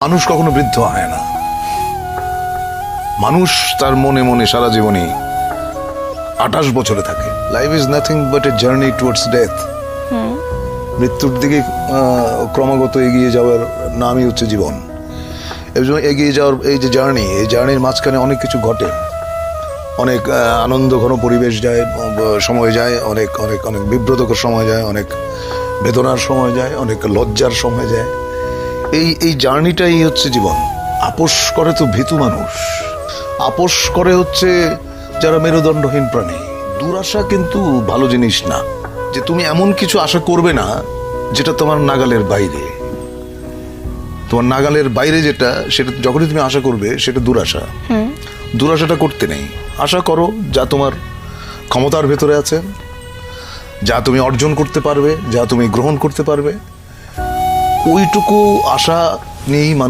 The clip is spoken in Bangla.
মানুষ কখনো বৃদ্ধ হয় না। মানুষ তার মনে মনে সারা জীবনে 28 বছরে থাকে। Life is nothing but a journey towards death. মৃত্যুর দিকে ক্রমাগত এগিয়ে যাওয়ার নামই হচ্ছে জীবন। এই জন্য এগিয়ে যাওয়ার এই যে জার্নি, এই জার্নির মাঝখানে অনেক কিছু ঘটে, অনেক আনন্দ ঘন পরিবেশ যায়, সময় যায়, অনেক অনেক অনেক বিব্রতকর সময় যায়, অনেক বেদনার সময় যায়, অনেক লজ্জার সময় যায়। এই জার্নিটাই হচ্ছে জীবন। আপোষ করে তো ভীতু মানুষ, আপোষ করে হচ্ছে যারা মেরুদণ্ডহীন প্রাণী। দুরাশা কিন্তু ভালো জিনিস না, যে তুমি এমন কিছু আশা করবে না যেটা তোমার নাগালের বাইরে। তোমার নাগালের বাইরে যেটা, সেটা যখনই তুমি আশা করবে সেটা দুরাশা। দুরাশাটা করতে নেই। আশা করো যা তোমার ক্ষমতার ভেতরে আছে, যা তুমি অর্জন করতে পারবে, যা তুমি গ্রহণ করতে পারবে, ওইটুকু আশা নিয়েই মানুষ